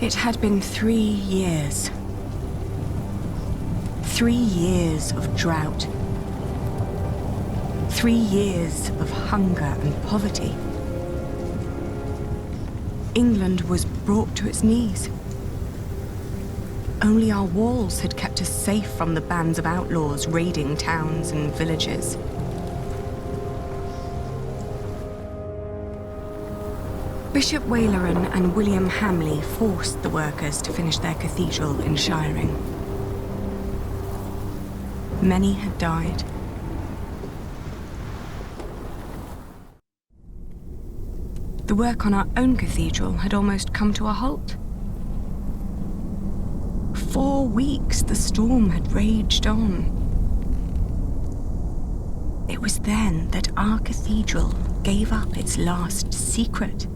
It had been 3 years. 3 years of drought. 3 years of hunger and poverty. England was brought to its knees. Only our walls had kept us safe from the bands of outlaws raiding towns and villages. Bishop Waleran and William Hamley forced the workers to finish their cathedral in Shiring. Many had died. The work on our own cathedral had almost come to a halt. 4 weeks the storm had raged on. It was then that our cathedral gave up its last secret.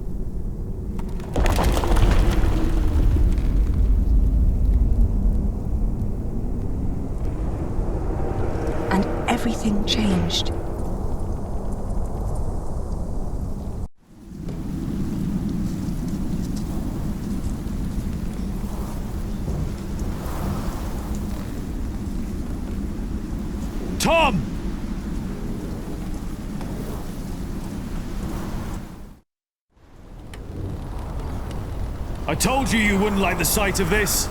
And everything changed. Tom! I told you you wouldn't like the sight of this.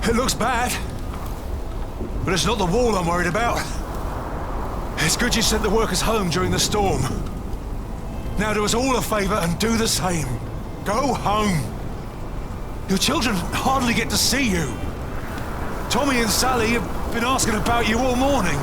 It looks bad, but it's not the wall I'm worried about. It's good you sent the workers home during the storm. Now do us all a favor and do the same. Go home. Your children hardly get to see you. Tommy and Sally have been asking about you all morning.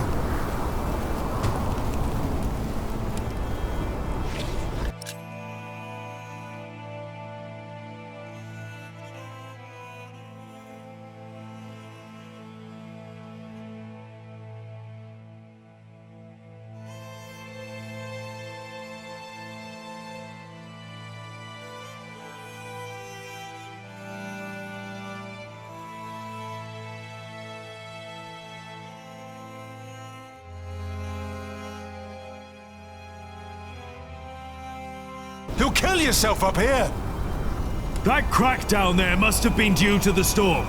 You'll kill yourself up here! That crack down there must have been due to the storm.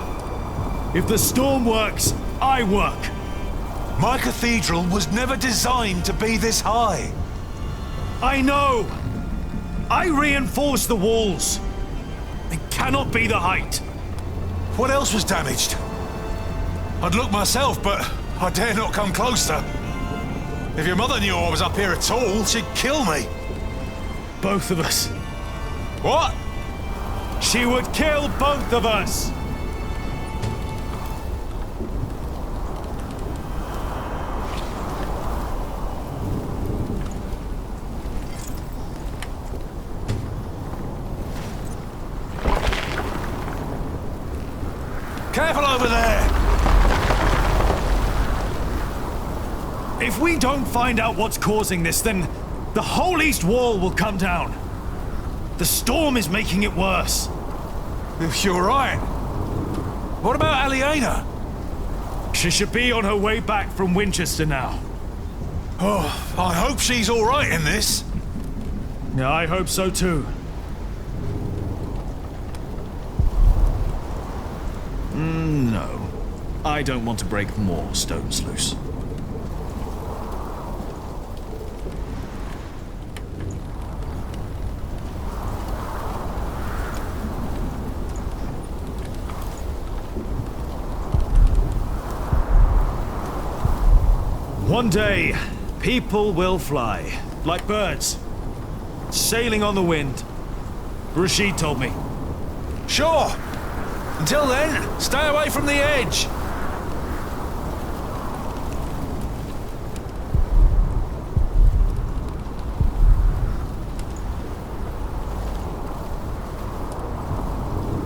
If the storm works, I work. My cathedral was never designed to be this high. I know! I reinforced the walls. It cannot be the height. What else was damaged? I'd look myself, but I dare not come closer. If your mother knew I was up here at all, she'd kill me. Both of us. What? She would kill both of us! Careful over there! If we don't find out what's causing this, then the whole east wall will come down. The storm is making it worse. You're right. What about Aliena? She should be on her way back from Winchester now. Oh, I hope she's all right in this. Yeah, I hope so too. No. I don't want to break more stones loose. One day, people will fly, like birds, sailing on the wind. Rashid told me. Sure. Until then, stay away from the edge.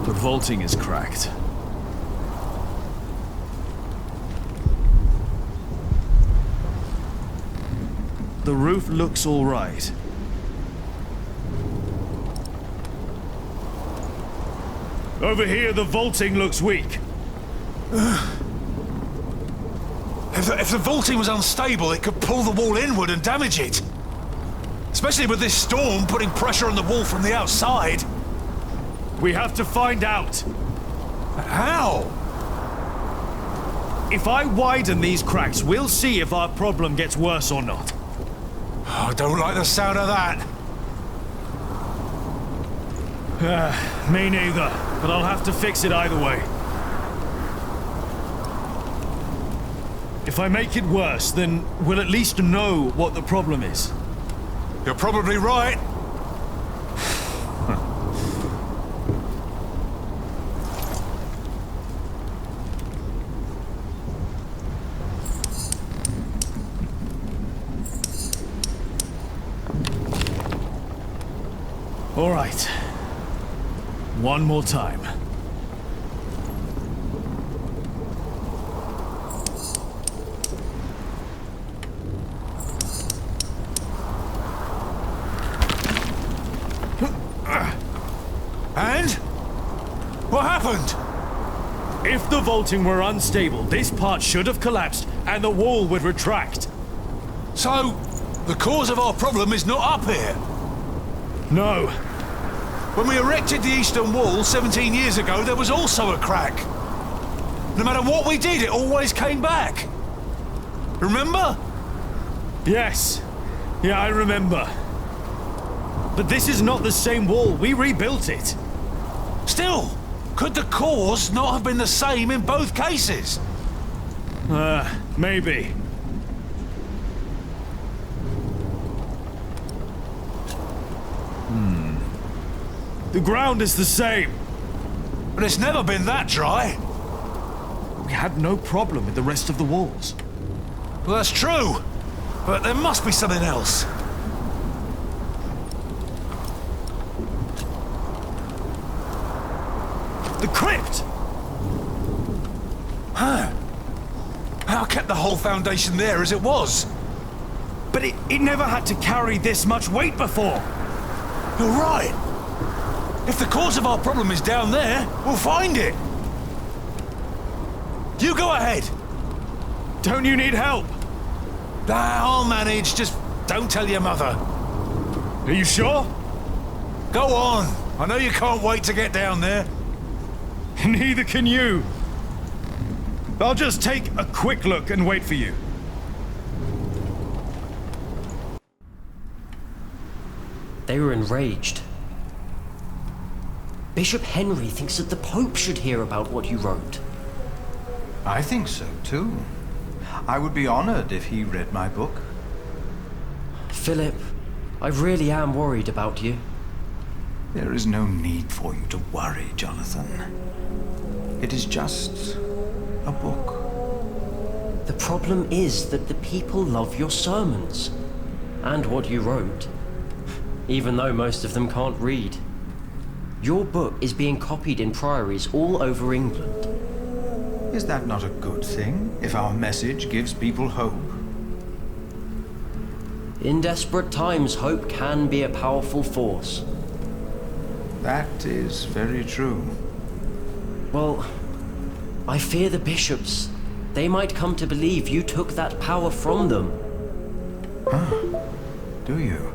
The vaulting is cracked. The roof looks all right. Over here, the vaulting looks weak. If the vaulting was unstable, it could pull the wall inward and damage it. Especially with this storm putting pressure on the wall from the outside. We have to find out. How? If I widen these cracks, we'll see if our problem gets worse or not. I don't like the sound of that. Me neither, but I'll have to fix it either way. If I make it worse, then we'll at least know what the problem is. You're probably right. All right. One more time. And? What happened? If the vaulting were unstable, this part should have collapsed and the wall would retract. So, the cause of our problem is not up here. No. When we erected the eastern wall 17 years ago, there was also a crack. No matter what we did, it always came back. Remember? Yes. Yeah, I remember. But this is not the same wall. We rebuilt it. Still, could the cause not have been the same in both cases? Maybe. The ground is the same. But it's never been that dry. We had no problem with the rest of the walls. Well, that's true. But there must be something else. The crypt! Huh. How kept the whole foundation there as it was? But it never had to carry this much weight before. You're right. If the cause of our problem is down there, we'll find it. You go ahead. Don't you need help? I'll manage. Just don't tell your mother. Are you sure? Go on. I know you can't wait to get down there. Neither can you. I'll just take a quick look and wait for you. They were enraged. Bishop Henry thinks that the Pope should hear about what you wrote. I think so, too. I would be honored if he read my book. Philip, I really am worried about you. There is no need for you to worry, Jonathan. It is just a book. The problem is that the people love your sermons and what you wrote, even though most of them can't read. Your book is being copied in priories all over England. Is that not a good thing, if our message gives people hope? In desperate times, hope can be a powerful force. That is very true. Well, I fear the bishops. They might come to believe you took that power from them. Do you?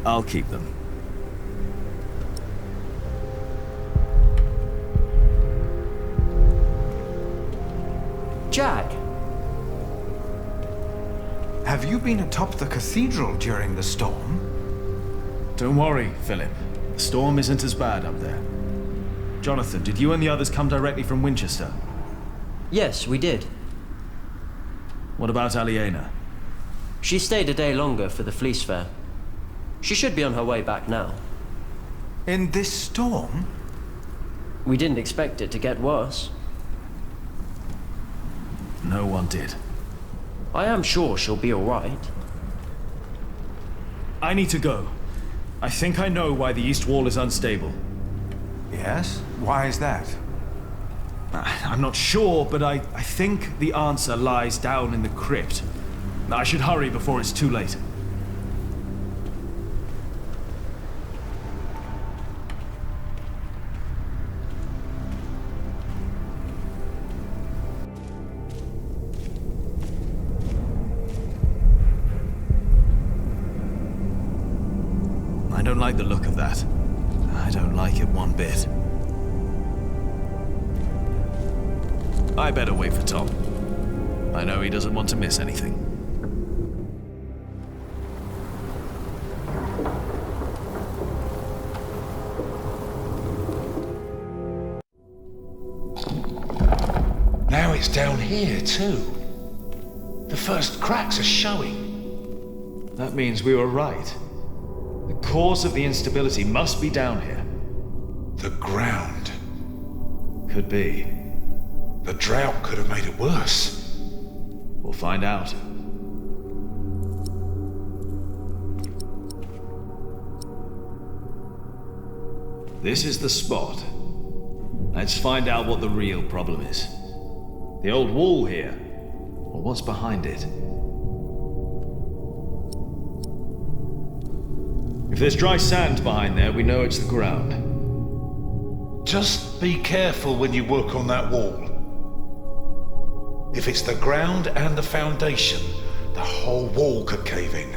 I'll keep them. Jack, Have you been atop the cathedral during the storm? Don't worry, Philip. The storm isn't as bad up there. Jonathan, did you and the others come directly from Winchester? yes, we did. What about Aliena? She stayed a day longer for the fleece fair. She should be on her way back now. In this storm? We didn't expect it to get worse. No one did. I am sure she'll be alright. I need to go. I think I know why the East Wall is unstable. Yes? Why is that? I'm not sure, but I think the answer lies down in the crypt. I should hurry before it's too late. I don't like the look of that. I don't like it one bit. I better wait for Tom. I know he doesn't want to miss anything. Now it's down here, too. The first cracks are showing. That means we were right. The cause of the instability must be down here. The ground. Could be. The drought could have made it worse. We'll find out. This is the spot. Let's find out what the real problem is. The old wall here, or what's behind it. If there's dry sand behind there, we know it's the ground. Just be careful when you work on that wall. If it's the ground and the foundation, the whole wall could cave in.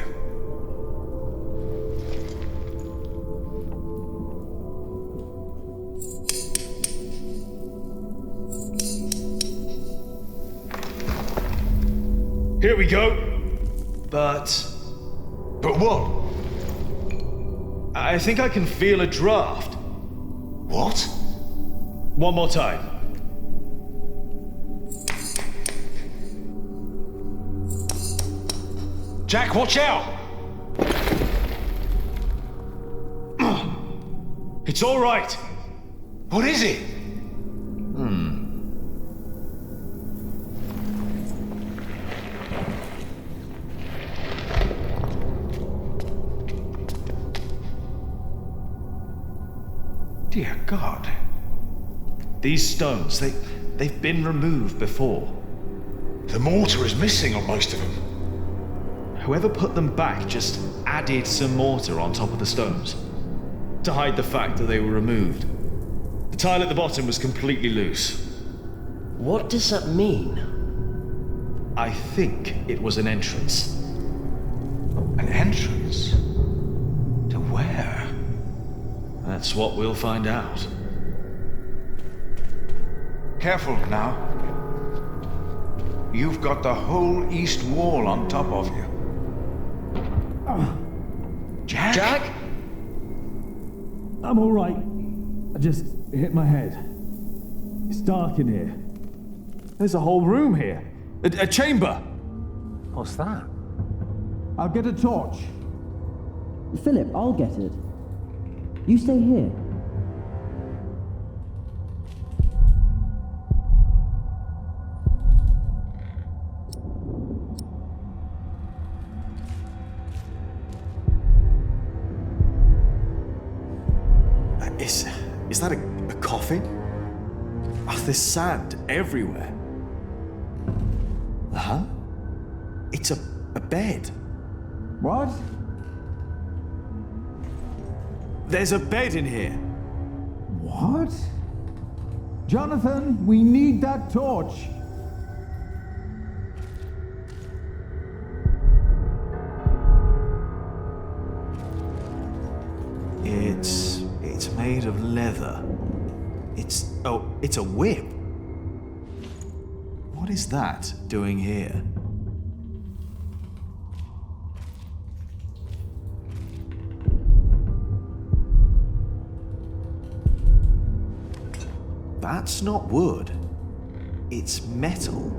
Here we go. But what? I think I can feel a draft. What? One more time. Jack, watch out! It's all right. What is it? Dear God. These stones, they've been removed before. The mortar is missing on most of them. Whoever put them back just added some mortar on top of the stones to hide the fact that they were removed. The tile at the bottom was completely loose. What does that mean? I think it was an entrance. An entrance? To where? That's what we'll find out. Careful now. You've got the whole east wall on top of you. Jack? Jack? I'm all right. I just hit my head. It's dark in here. There's a whole room here. A chamber. What's that? I'll get a torch. Philip, I'll get it. You stay here. Is that a coffin? Oh, there's sand everywhere. Huh? It's a bed. What? There's a bed in here. What? Jonathan, we need that torch. It's made of leather. It's a whip. What is that doing here? That's not wood. It's metal.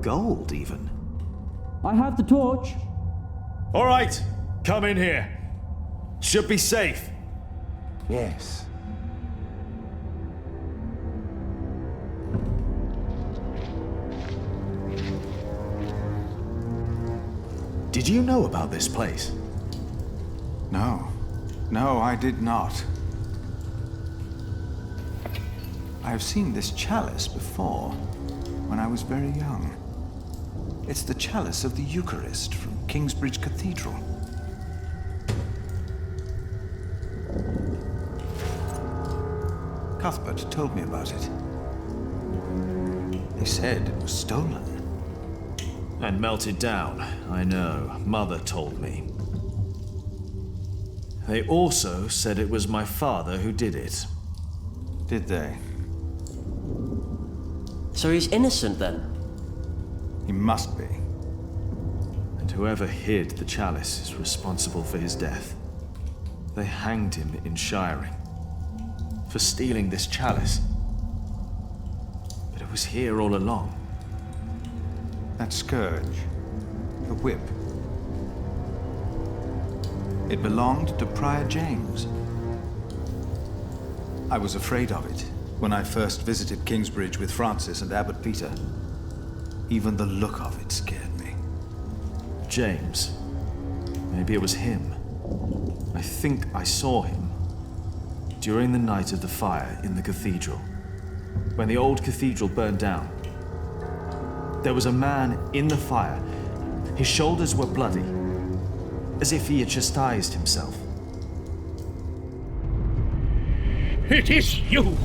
Gold, even. I have the torch. All right, come in here. Should be safe. Yes. Did you know about this place? No. No, I did not. I have seen this chalice before, when I was very young. It's the chalice of the Eucharist from Kingsbridge Cathedral. Cuthbert told me about it. They said it was stolen. And melted down, I know. Mother told me. They also said it was my father who did it. Did they? So he's innocent then? He must be. And whoever hid the chalice is responsible for his death. They hanged him in Shiring for stealing this chalice. But it was here all along. That scourge, the whip. It belonged to Prior James. I was afraid of it when I first visited Kingsbridge with Francis and Abbot Peter. Even the look of it scared me. James. Maybe it was him. I think I saw him during the night of the fire in the cathedral. When the old cathedral burned down. There was a man in the fire. His shoulders were bloody, as if he had chastised himself. It is you!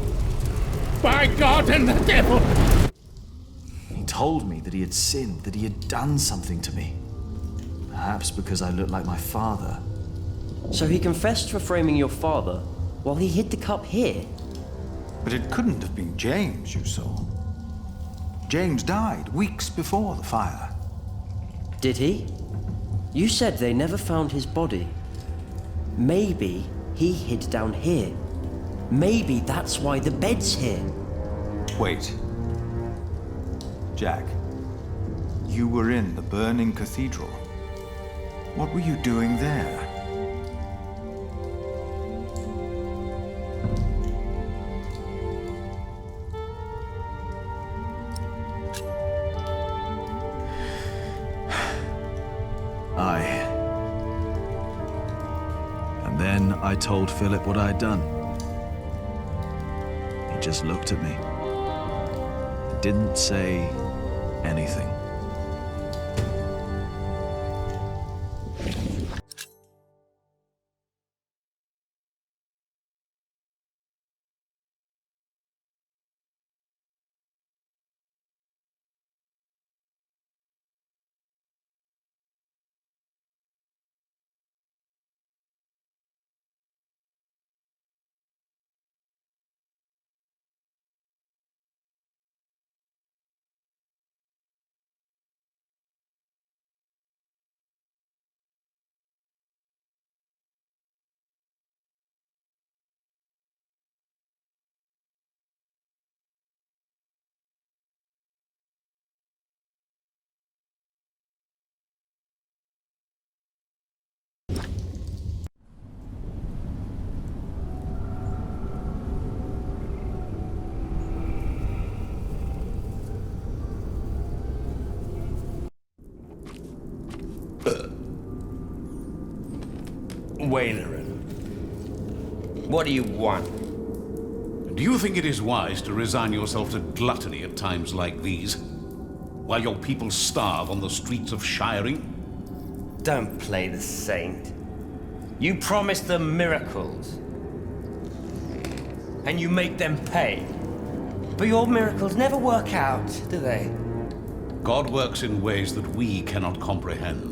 By God and the devil! He told me that he had sinned, that he had done something to me. Perhaps because I looked like my father. So he confessed for framing your father while he hid the cup here? But it couldn't have been James you saw. James died weeks before the fire. Did he? You said they never found his body. Maybe he hid down here. Maybe that's why the bed's here. Wait. Jack, you were in the burning cathedral. What were you doing there? And then I told Philip what I had done. He just looked at me. Didn't say anything. Wailerin, what do you want? Do you think it is wise to resign yourself to gluttony at times like these, while your people starve on the streets of Shiring? Don't play the saint. You promise them miracles, and you make them pay. But your miracles never work out, do they? God works in ways that we cannot comprehend.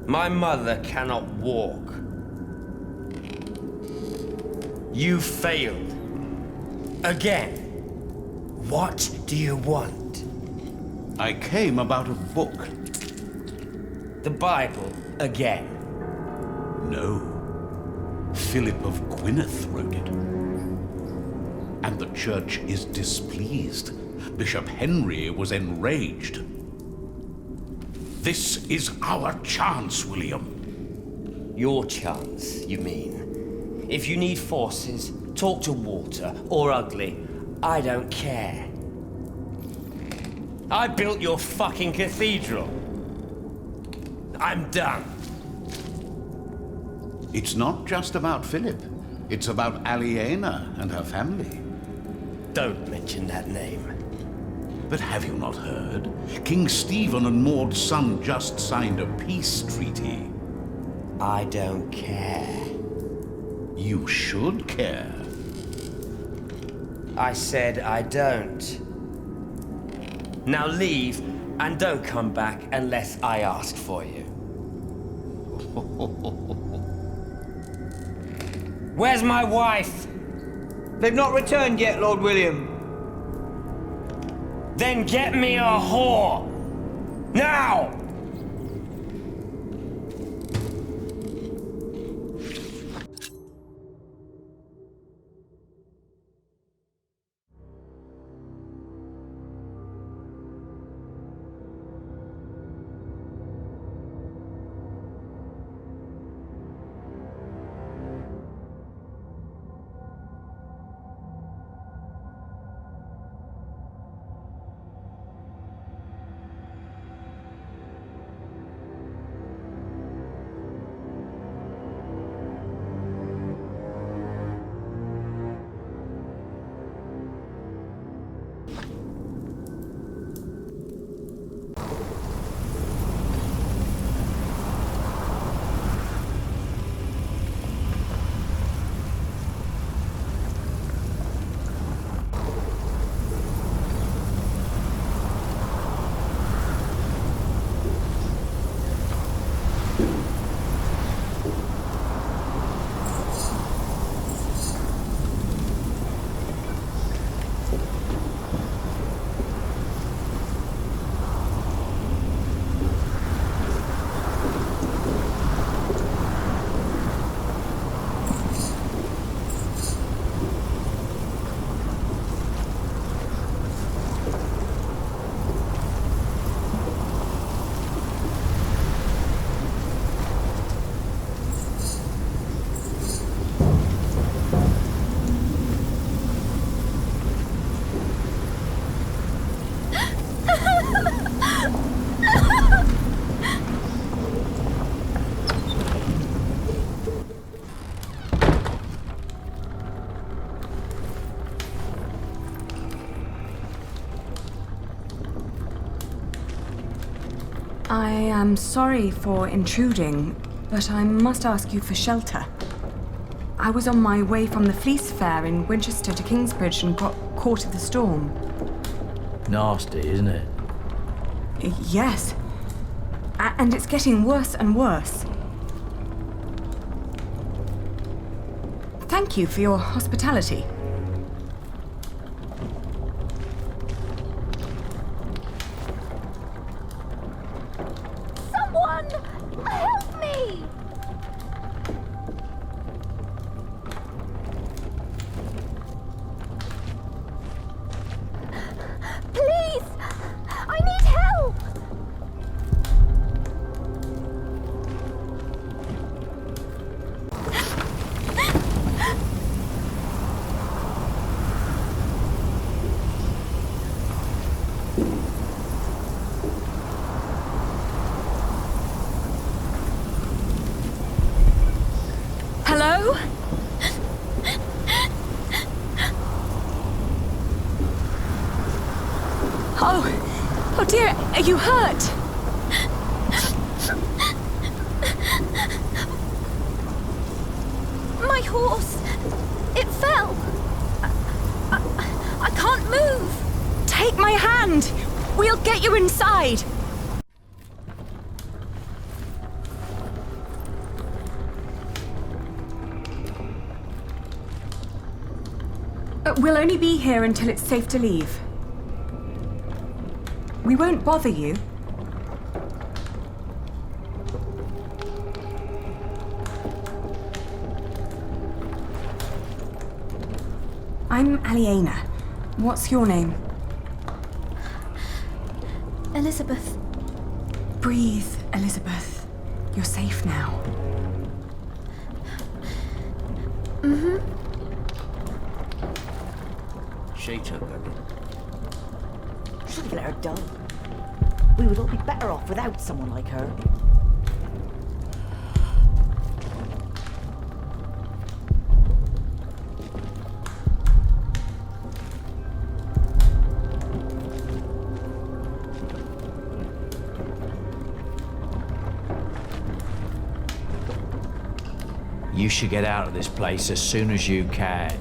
My mother cannot walk. You failed. Again. What do you want? I came about a book. The Bible again. No. Philip of Gwynedd wrote it. And the church is displeased. Bishop Henry was enraged. This is our chance, William. Your chance, you mean? If you need forces, talk to Walter or Ugly. I don't care. I built your fucking cathedral. I'm done. It's not just about Philip. It's about Aliena and her family. Don't mention that name. But have you not heard? King Stephen and Maud's son just signed a peace treaty. I don't care. You should care. I said I don't. Now leave, and don't come back unless I ask for you. Where's my wife? They've not returned yet, Lord William. Then get me a whore! Now! I am sorry for intruding, but I must ask you for shelter. I was on my way from the Fleece Fair in Winchester to Kingsbridge and got caught in the storm. Nasty, isn't it? Yes. And it's getting worse and worse. Thank you for your hospitality. Someone! Help me! Please! I need help! Hello? Oh dear, are you hurt? My horse! It fell! I can't move! Take my hand! We'll get you inside! We'll only be here until it's safe to leave. We won't bother you. I'm Aliena. What's your name? Elizabeth. Breathe, Elizabeth. You're safe now. She took it. Should have let her die. We would all be better off without someone like her. You should get out of this place as soon as you can.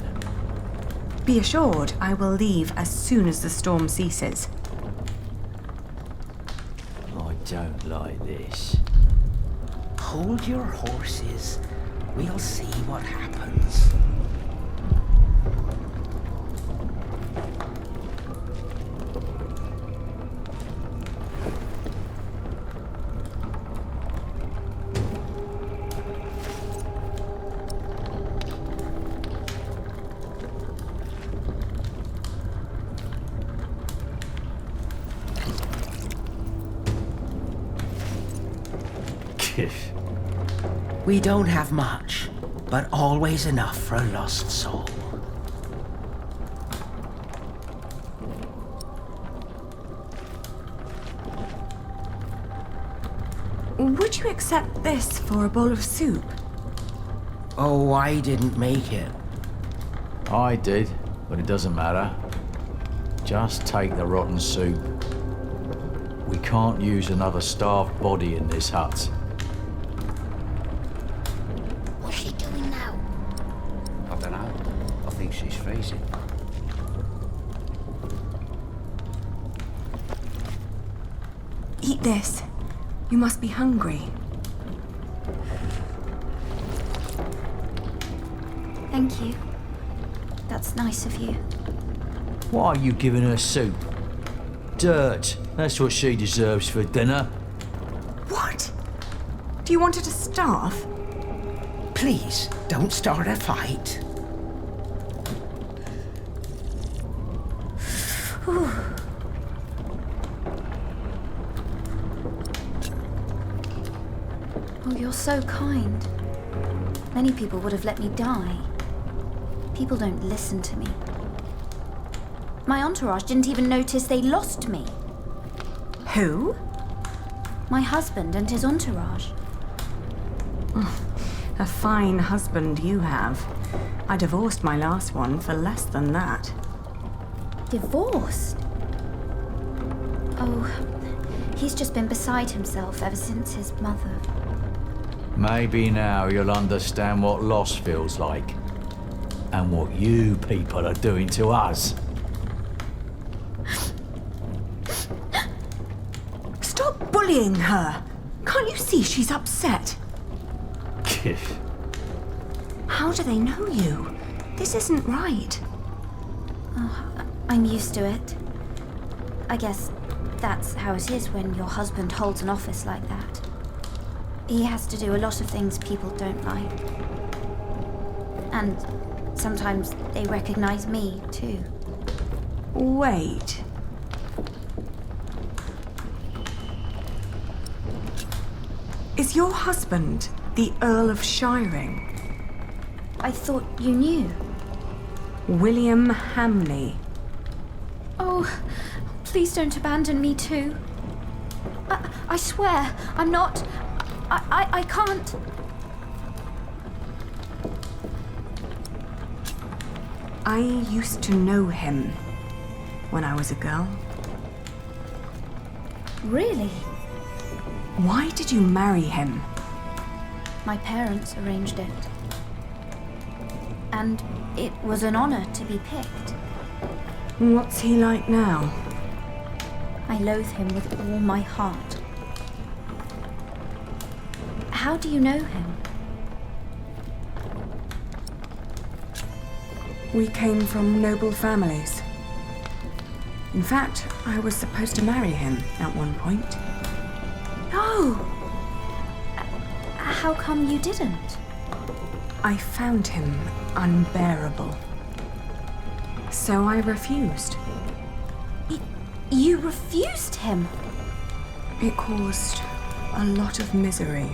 Be assured, I will leave as soon as the storm ceases. I don't like this. Hold your horses. We'll see what happens. We don't have much, but always enough for a lost soul. Would you accept this for a bowl of soup? Oh, I didn't make it. I did, but it doesn't matter. Just take the rotten soup. We can't use another starved body in this hut. What's she doing now? I don't know. I think she's freezing. Eat this. You must be hungry. Thank you. That's nice of you. Why are you giving her soup? Dirt. That's what she deserves for dinner. What? Do you want her to starve? Please, don't start a fight. Oh, you're so kind. Many people would have let me die. People don't listen to me. My entourage didn't even notice they lost me. Who? My husband and his entourage. A fine husband you have. I divorced my last one for less than that. Divorced? Oh, he's just been beside himself ever since his mother. Maybe now you'll understand what loss feels like. And what you people are doing to us. Stop bullying her! Can't you see she's upset? Kiff. How do they know you? This isn't right. I'm used to it. I guess that's how it is when your husband holds an office like that. He has to do a lot of things people don't like. And sometimes they recognize me, too. Wait. Is your husband the Earl of Shiring? I thought you knew. William Hamley. Oh, please don't abandon me, too. I swear, I'm not... I can't... I used to know him when I was a girl. Really? Why did you marry him? My parents arranged it. And it was an honor to be picked. What's he like now? I loathe him with all my heart. How do you know him? We came from noble families. In fact, I was supposed to marry him at one point. No! How come you didn't? I found him unbearable. So I refused. You refused him? It caused a lot of misery.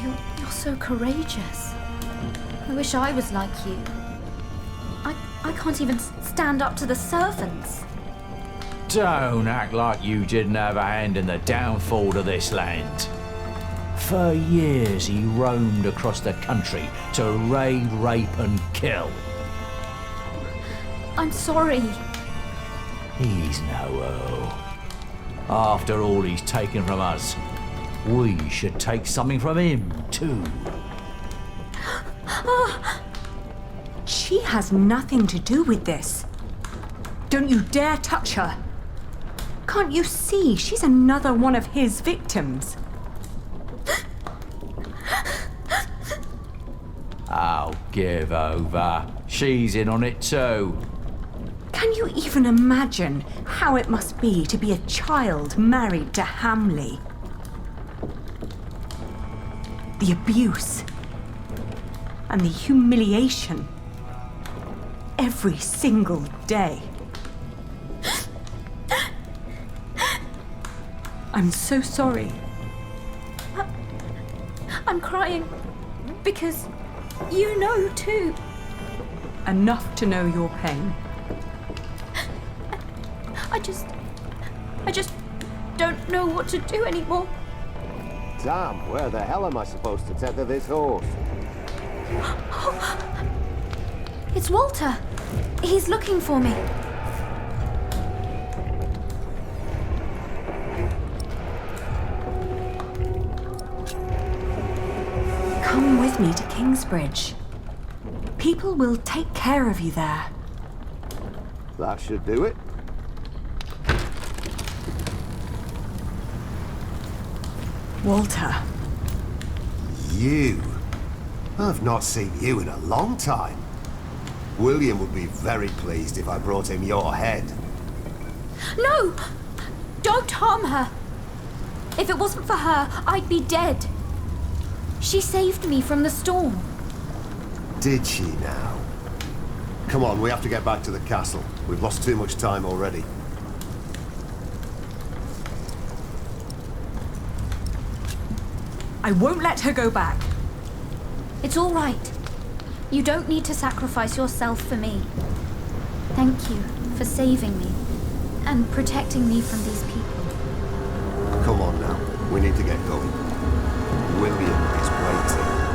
You're so courageous. I wish I was like you. I can't even stand up to the servants. Don't act like you didn't have a hand in the downfall of this land. For years he roamed across the country to raid, rape and kill. I'm sorry. He's no earl. After all he's taken from us, we should take something from him too. She has nothing to do with this. Don't you dare touch her. Can't you see she's another one of his victims? Oh, give over. She's in on it too. Can you even imagine how it must be to be a child married to Hamley? The abuse and the humiliation every single day. I'm so sorry. I'm crying because you know too. Enough to know your pain. I just don't know what to do anymore. Damn, where the hell am I supposed to tether this horse? It's Walter. He's looking for me. Come with me to Kingsbridge. People will take care of you there. That should do it. Walter. You? I've not seen you in a long time. William would be very pleased if I brought him your head. No! Don't harm her! If it wasn't for her, I'd be dead. She saved me from the storm. Did she now? Come on, we have to get back to the castle. We've lost too much time already. I won't let her go back. It's all right. You don't need to sacrifice yourself for me. Thank you for saving me and protecting me from these people. Come on now, we need to get going. William is waiting.